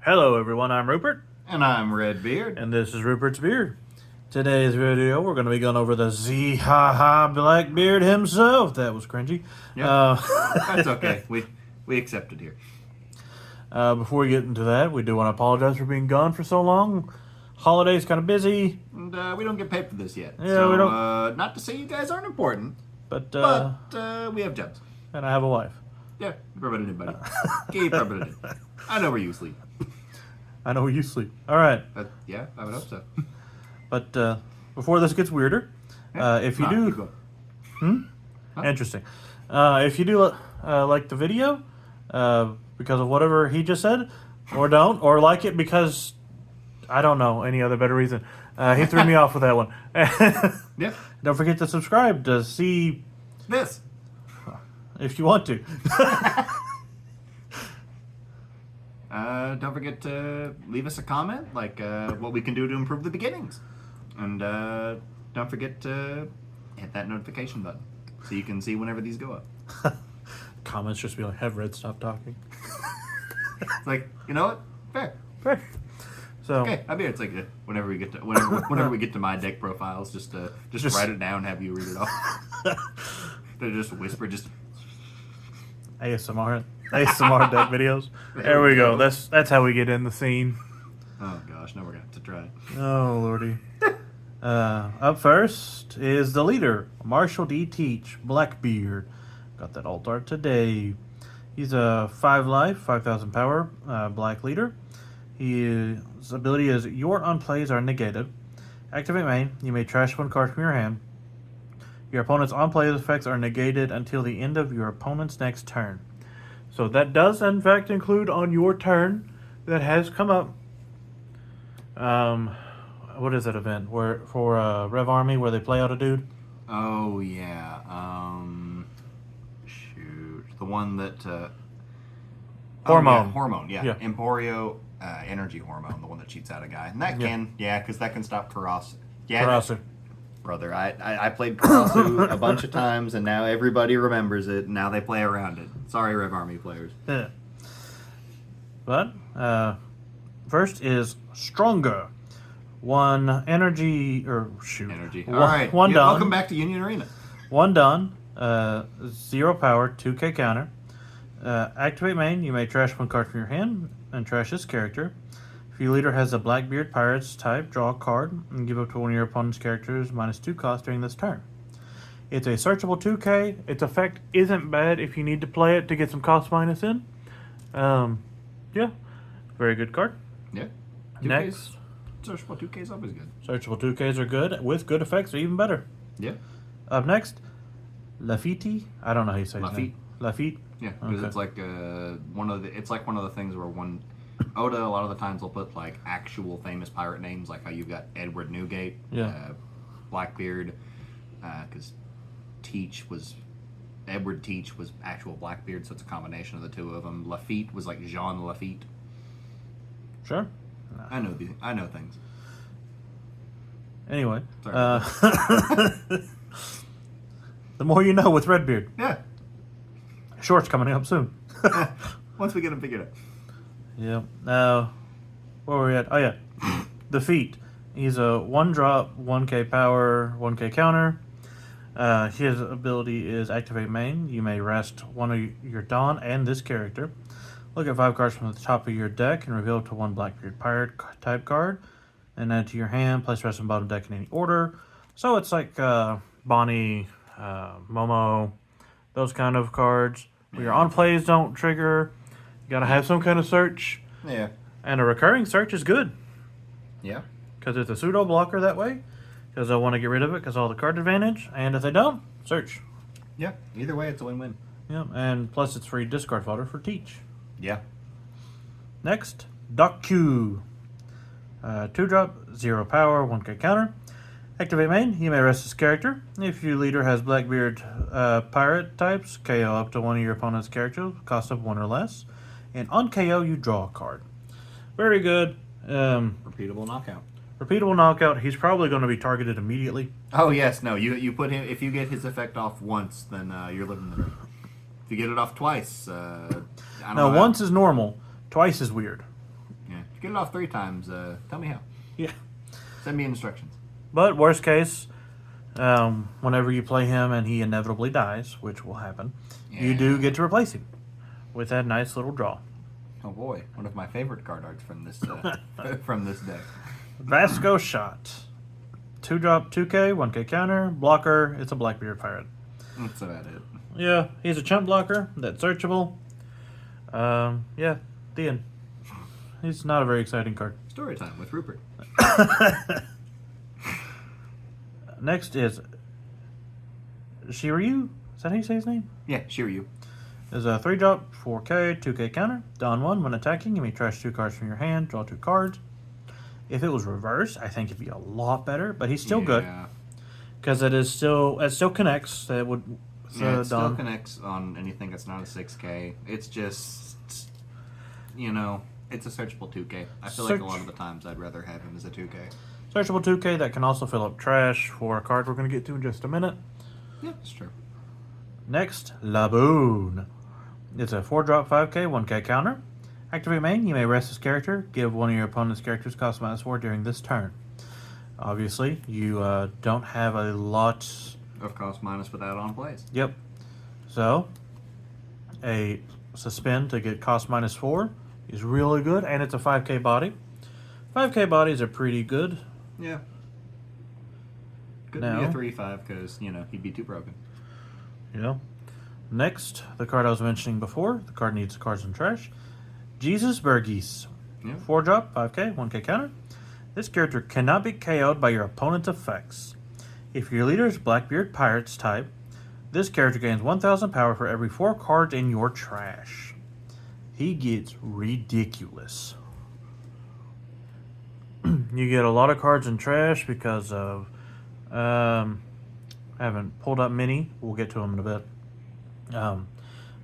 Hello everyone, I'm Rupert. And I'm Red Beard. And this is Rupert's Beard. Today's video, we're going to be going over the Black Beard himself. That was cringy. Yeah, that's okay. We accept it here. Before we get into that, we do want to apologize for being gone for so long. Holiday's kind of busy. And we don't get paid for this yet. Yeah, so, we don't. Not to say you guys aren't important, But we have jobs. And I have a wife. Yeah, permanent buddy. Gay permanent. I know where you sleep. I know where you sleep. All right. Yeah, I would hope so. But before this gets weirder, if you do... Huh? Interesting. If you do like the video, because of whatever he just said, or don't, or like it because, I don't know, any other better reason. He threw me off with that one. Yeah. Don't forget to subscribe to see... This. If you want to. Don't forget to leave us a comment, like what we can do to improve the beginnings. And don't forget to hit that notification button so you can see whenever these go up. Comments just be like, have Red stop talking. It's like, you know what? Fair. So Okay, I mean, it's like whenever we get to whenever we get to my deck profiles, just write it down, have you read it off. They just whisper, just ASMR deck videos. There we go. That's how we get in the scene. Oh gosh, now we're gonna have to try. Oh lordy. Up first is the leader, Marshall.D.Teach, Black Beard. Got that alt art today. He's a 5 life, 5,000 power, black leader. His ability is your on-plays are negated. Activate main. You may trash one card from your hand. Your opponent's on-play effects are negated until the end of your opponent's next turn. So that does, in fact, include on your turn that has come up. What is that event for Rev Army where they play out a dude? Oh yeah. Shoot, the one that. Hormone. Oh, yeah, hormone. Yeah. Yeah. Emporio energy hormone, the one that cheats out a guy, and that because that can stop Karasu. Yeah. Karasu. Brother, I played Karasu a bunch of times, and now everybody remembers it, and now they play around it. Sorry, Rev Army players. Yeah. But, first is Stronger. Energy. Alright, One done. welcome back to Union Arena. 1 done. 0 power, 2k counter. Activate main, you may trash one card from your hand, and trash this character. If your leader has a Blackbeard Pirates type, draw a card and give up to one of your opponent's characters -2 cost during this turn. It's a searchable 2k. Its effect isn't bad if you need to play it to get some cost minus in. Yeah, very good card. Yeah. Next. Searchable 2K is always good. Searchable 2ks are good, with good effects are even better. Yeah. Up next, Lafitte. I don't know how you say his Lafitte. name. Lafitte? Yeah, because Okay. it's like one of the things where Oda a lot of the times will put like actual famous pirate names, like how you've got Edward Newgate, Blackbeard, because Edward Teach was actual Blackbeard, so it's a combination of the two of them. Lafitte was like Jean Lafitte. Sure. I know things. Anyway, Sorry. the more you know with Redbeard. Yeah. Short's coming up soon. Once we get them figured out. Yeah. Now, where were we at? Oh, yeah. Defeat. He's a 1-drop, 1k power, 1k counter. His ability is activate main. You may rest one of your Dawn and this character. Look at 5 cards from the top of your deck and reveal to 1 Blackbeard Pirate type card. And add to your hand. Place the rest on the bottom deck in any order. So it's like Bonnie, Momo, those kind of cards. Where your on plays don't trigger. You gotta have some kind of search. Yeah. And a recurring search is good. Yeah. Because it's a pseudo blocker that way. Because they'll want to get rid of it because all the card advantage. And if they don't, search. Yeah. Either way, it's a win-win. Yeah. And plus it's free discard fodder for Teach. Yeah. Next, Doc Q. 2-drop, 0 power, 1k counter. Activate main, you may rest this character. If your leader has Blackbeard pirate types, KO up to one of your opponent's characters, cost of 1 or less. And on KO, you draw a card. Very good. Repeatable knockout. Repeatable knockout. He's probably going to be targeted immediately. Oh yes, no. You put him. If you get his effect off once, then you're living the dream. If you get it off twice, I don't know. Once is normal. Twice is weird. Yeah. you get it off 3 times, tell me how. Yeah. Send me instructions. But worst case, whenever you play him and he inevitably dies, which will happen, you do get to replace him with that nice little draw. Oh boy, one of my favorite card arts from this from this deck. Vasco Shot. 2-drop, 2K, 1K counter, blocker. It's a Blackbeard pirate. That's about it. Yeah, he's a chump blocker that's searchable. Yeah, the end. He's not a very exciting card. Story time with Rupert. Next is Shiryu. Is that how you say his name? Yeah, Shiryu. Is a 3-drop, 4K, 2K counter. Don 1. When attacking, you may trash 2 cards from your hand, draw 2 cards. If it was reversed, I think it'd be a lot better, but he's still good. Because it still connects. That would it still connects on anything that's not a 6K. It's just, it's a searchable 2K. I feel like a lot of the times I'd rather have him as a 2K. Searchable 2K that can also fill up trash for a card we're going to get to in just a minute. Yeah, that's true. Next, Laboon. It's a 4-drop, 5K, 1K counter. Activate main, you may rest this character. Give one of your opponent's characters cost -4 during this turn. Obviously, you don't have a lot of cost minus without on plays. Yep. So, a suspend to get cost -4 is really good, and it's a 5K body. 5K bodies are pretty good. Yeah. Couldn't be a 3/5 because, he'd be too broken. Next, the card I was mentioning before. The card needs cards and trash. Jesus Burgess. Yeah. 4-drop, 5K, 1K counter. This character cannot be KO'd by your opponent's effects. If your leader is Blackbeard Pirates type, this character gains 1,000 power for every 4 cards in your trash. He gets ridiculous. You get a lot of cards in trash because of... I haven't pulled up many. We'll get to them in a bit.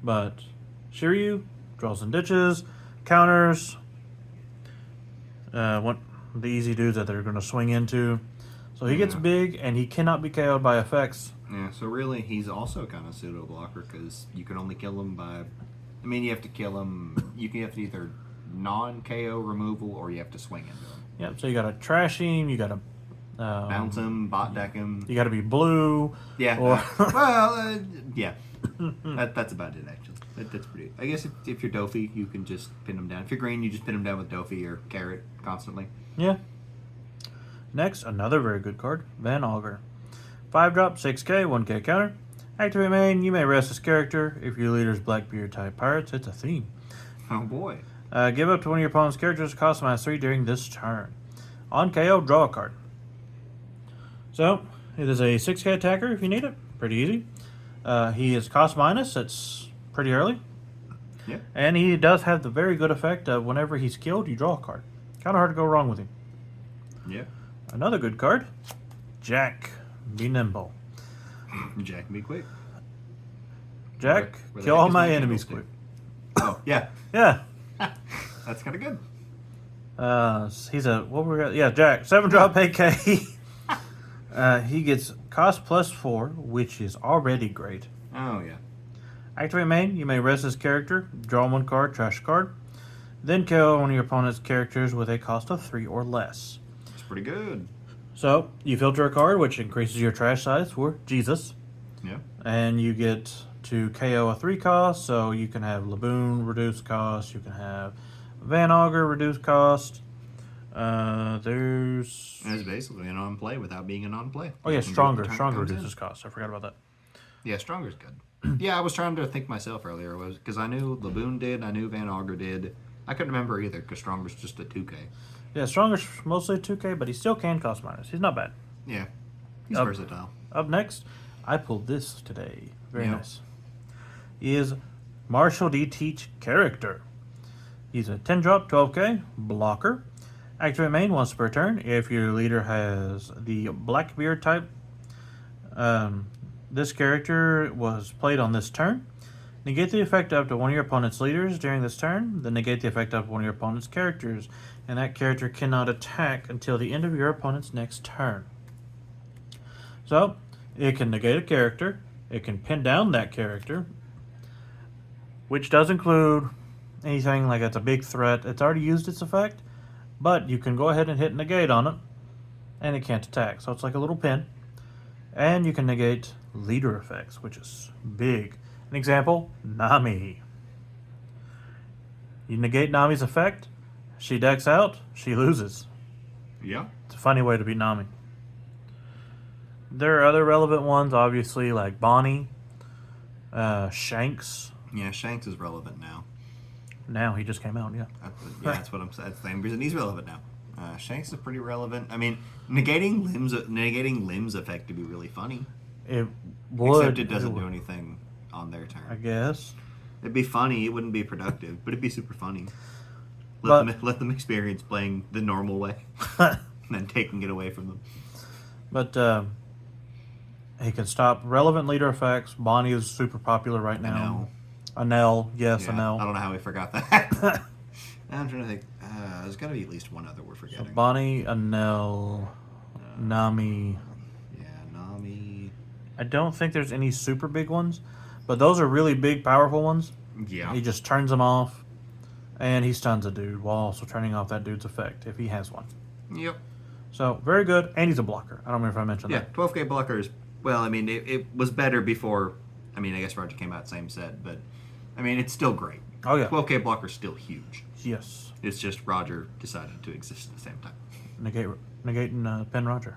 But Shiryu draws and ditches, counters, the easy dudes that they're going to swing into. So he gets big, and he cannot be KO'd by effects. Yeah, so really he's also kind of pseudo blocker because you can only kill him by... you have to kill him... You have to either non-KO removal or you have to swing into him. Yep, so you got to trash him, you got to... bounce him, bot deck him. You got to be blue. Yeah. Yeah. That's about it, actually. That's pretty... I guess if you're Dofi, you can just pin him down. If you're green, you just pin him down with Dofi or Carrot constantly. Yeah. Next, another very good card, Van Augur. 5-drop, 6K, 1K counter. Activate main, you may rest this character. If your leader's Blackbeard type pirates, it's a theme. Oh boy. Give up to one of your opponent's characters, cost -3 during this turn. On KO, draw a card. So, it is a 6K attacker if you need it. Pretty easy. He is cost minus, it's pretty early. Yeah. And he does have the very good effect of whenever he's killed, you draw a card. Kind of hard to go wrong with him. Yeah. Another good card, Jack. Be nimble. Jack, be quick. Jack, kill all my enemies quick. Oh, yeah. Yeah. That's kind of good. He's a, what were we got? Yeah, Jack. 7-drop AK. He gets cost +4, which is already great. Oh, yeah. Activate main, you may rest this character, draw 1 card, trash a card, then kill one of your opponent's characters with a cost of 3 or less. That's pretty good. So, you filter a card, which increases your trash size for Jesus. Yeah. And you get to KO a 3 cost, so you can have Laboon reduced cost, you can have Van Augur reduced cost. There's... It's basically a non-play without being a non-play. Oh yeah, Stronger reduces cost. I forgot about that. Yeah, Stronger's good. Yeah, I was trying to think myself earlier, because I knew Laboon did, I knew Van Augur did. I couldn't remember either, because Stronger's just a 2K. Yeah, Stronger's mostly a 2K, but he still can cost minus. He's not bad. Yeah, he's versatile. Up next, I pulled this today. Very nice. He is Marshall.D.Teach character. He's a 10-drop, 12K, blocker. Activate main once per turn. If your leader has the Blackbeard type, this character was played on this turn. Negate the effect up to one of your opponent's leaders during this turn. Then negate the effect up to one of your opponent's characters. And that character cannot attack until the end of your opponent's next turn. So, it can negate a character. It can pin down that character. Which does include anything like it's a big threat. It's already used its effect. But you can go ahead and hit negate on it, and it can't attack. So it's like a little pin. And you can negate leader effects, which is big. An example, Nami. You negate Nami's effect, she decks out, she loses. Yeah. It's a funny way to beat Nami. There are other relevant ones, obviously, like Bonnie, Shanks. Yeah, Shanks is relevant now. Now he just came out, yeah. That's what I'm saying. That's the same reason he's relevant now. Shanks is pretty relevant. I mean, negating limbs effect would be really funny. It would. Except it doesn't do anything on their turn. I guess. It'd be funny. It wouldn't be productive, but it'd be super funny. Let them experience playing the normal way, and then taking it away from them. But he can stop relevant leader effects. Bonnie is super popular right now. Anel, yes, yeah, Anel. I don't know how we forgot that. I'm trying to think. There's got to be at least one other we're forgetting. So Bonnie, Anel, Nami. Yeah, Nami. I don't think there's any super big ones, but those are really big, powerful ones. Yeah. He just turns them off, and he stuns a dude while also turning off that dude's effect if he has one. Yep. So very good, and he's a blocker. I don't remember if I mentioned that. Yeah, 12K blockers. Well, I mean, it was better before. I mean, I guess Roger came out same set, but I mean, it's still great. Oh yeah. 12K blocker's still huge. Yes. It's just Roger decided to exist at the same time. Negating Pen Roger.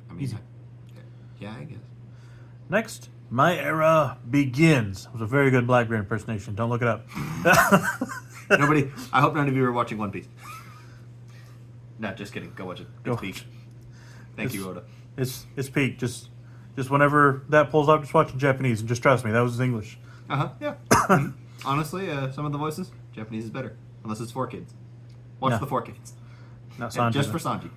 I mean, Easy. Yeah, I guess. Next, My Era Begins. It was a very good Blackbeard impersonation. Don't look it up. Nobody. I hope none of you are watching One Piece. No, just kidding. Go watch it. It's peak. Thank you, Oda. It's peak. Just whenever that pulls up, just watch in Japanese and just trust me. That was English. Yeah. Honestly, some of the voices, Japanese is better. Unless it's 4 kids. Watch the 4 kids. Not Sanji. Just for Sanji.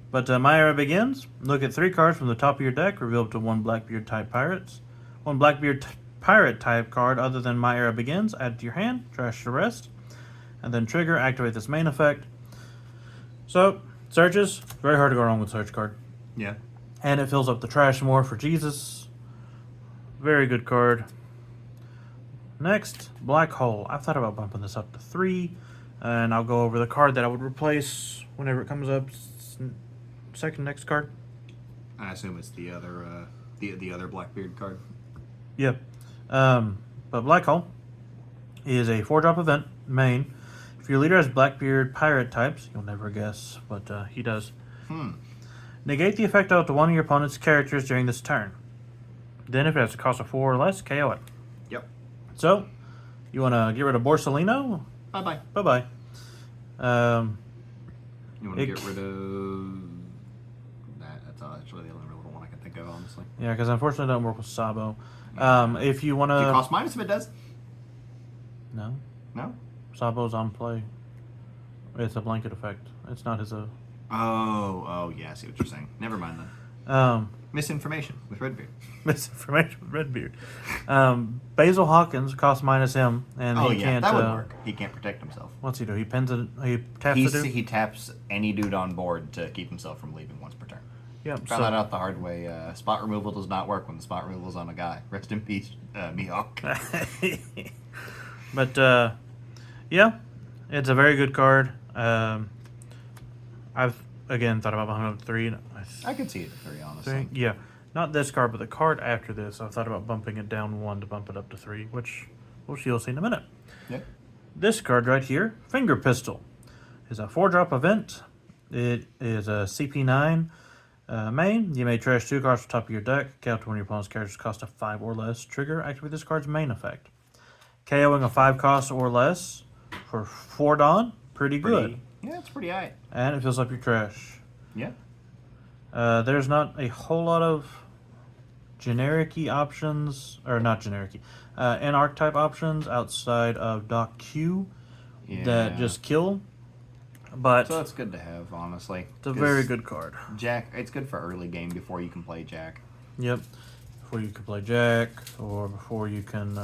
But My Era Begins. Look at 3 cards from the top of your deck. Reveal up to 1 Blackbeard type pirates. 1 Blackbeard pirate type card other than My Era Begins. Add it to your hand. Trash the rest. And then trigger. Activate this main effect. So, searches. Very hard to go wrong with search card. Yeah. And it fills up the trash more for Jesus. Very good card. Next, Black Hole. I've thought about bumping this up to 3. And I'll go over the card that I would replace whenever it comes up. Second next card. I assume it's the other the other Blackbeard card. Yep. But Black Hole is a 4-drop event, main. If your leader has Blackbeard pirate types, you'll never guess, but he does. Negate the effect out to one of your opponent's characters during this turn. Then if it has a cost of 4 or less, KO it. Yep. So, you want to get rid of Borsalino? Bye-bye. Bye-bye. You want to get rid of... That's actually the only real one I can think of, honestly. Yeah, because unfortunately it doesn't work with Sabo. If you want to... Do you cost minus if it does? No. No? Sabo's on play. It's a blanket effect. It's not his... Oh, yeah, I see what you're saying. Never mind then. Misinformation with Redbeard. Misinformation with Redbeard. Basil Hawkins costs minus him, and he can't... that would work. He can't protect himself. What's he do? He pins it. He taps the dude? He taps any dude on board to keep himself from leaving once per turn. Yep. Found that out the hard way. Spot removal does not work when the spot removal is on a guy. Rest in peace, Mihawk. But, yeah, it's a very good card. I've, again, thought about bumping up to 3. I could see it at 3, honestly. Yeah. Not this card, but the card after this. I've thought about bumping it down 1 to bump it up to 3, which you'll see in a minute. Yeah. This card right here, Finger Pistol, is a 4-drop event. It is a CP9 main. You may trash 2 cards from the top of your deck. Count to one of your opponent's characters cost a 5 or less. Trigger, activate this card's main effect. KOing a 5 cost or less for 4 Dawn, pretty good. Yeah, it's pretty high. And it fills up your trash. Yeah. There's not a whole lot of generic-y options, or not generic-y, N-archetype options outside of Doc Q that just kill. But so it's good to have, honestly. It's a very good card. Jack, it's good for early game before you can play Jack. Yep. Before you can play Jack, or before you can...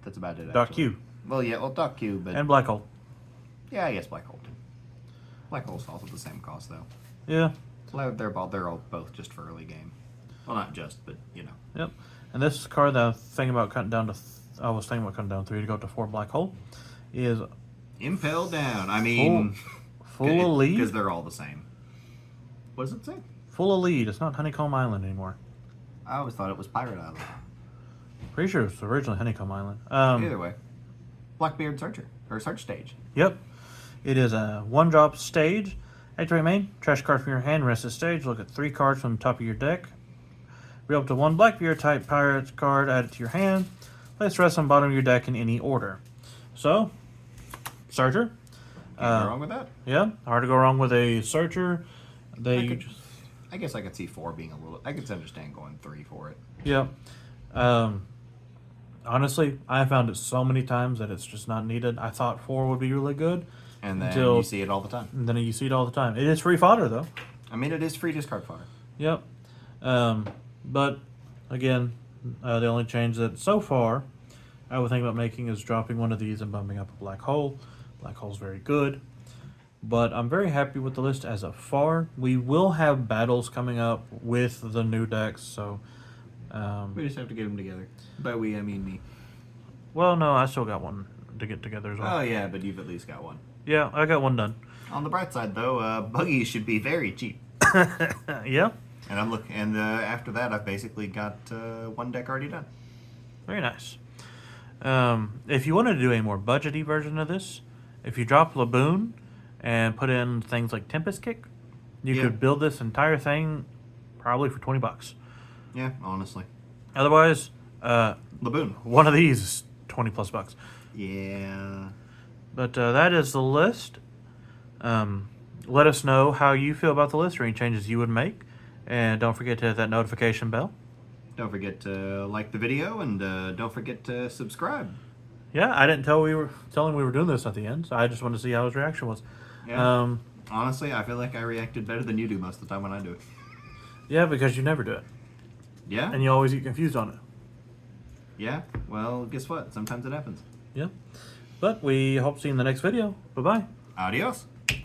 That's about it, Doc actually. Q. Well, yeah, Doc Q, but... And Black Hole. Yeah, I guess Black Hole, too. Black Hole's also the same cost, though. Yeah. They're all both just for early game. Well, not just, but, you know. Yep. And this card that I was thinking about cutting down to 3 to go up to 4 Black Hole is Impel down. I mean, full of lead? Because they're all the same. What does it say? Full of lead. It's not Honeycomb Island anymore. I always thought it was Pirate Island. Pretty sure it was originally Honeycomb Island. Either way. Blackbeard Searcher. Or Search Stage. Yep. It is a 1-drop stage. Activate main. Trash card from your hand. Rest of stage. Look at 3 cards from the top of your deck. Reveal up to 1 Blackbeard type pirate card. Add it to your hand. Place the rest on the bottom of your deck in any order. So, Searcher. Can't go wrong with that. Yeah. Hard to go wrong with a Searcher. I guess I could see 4 being a little... I could understand going 3 for it. Yeah. Honestly, I found it so many times that it's just not needed. I thought 4 would be really good. And then you see it all the time. And then you see it all the time. It is free fodder, though. I mean, it is free discard fodder. Yep. But, again, the only change that so far I would think about making is dropping one of these and bumping up a Black Hole. Black Hole's very good. But I'm very happy with the list as of far. We will have battles coming up with the new decks, so... we just have to get them together. By we, I mean me. Well, no, I still got one to get together as well. Oh, yeah, but you've at least got one. Yeah, I got one done. On the bright side, though, buggies should be very cheap. Yeah. And I'm looking, and after that, I've basically got 1 deck already done. Very nice. If you wanted to do a more budgety version of this, if you drop Laboon and put in things like Tempest Kick, you could build this entire thing probably for $20. Yeah, honestly. Otherwise, Laboon. One of these is $20+. Yeah. But that is the list. Let us know how you feel about the list or any changes you would make. And don't forget to hit that notification bell. Don't forget to like the video and don't forget to subscribe. Yeah, I didn't tell him we were doing this at the end, so I just wanted to see how his reaction was. Yeah. Honestly, I feel like I reacted better than you do most of the time when I do it. Yeah, because you never do it. Yeah? And you always get confused on it. Yeah? Well, guess what? Sometimes it happens. Yeah. But we hope to see you in the next video. Bye-bye. Adios.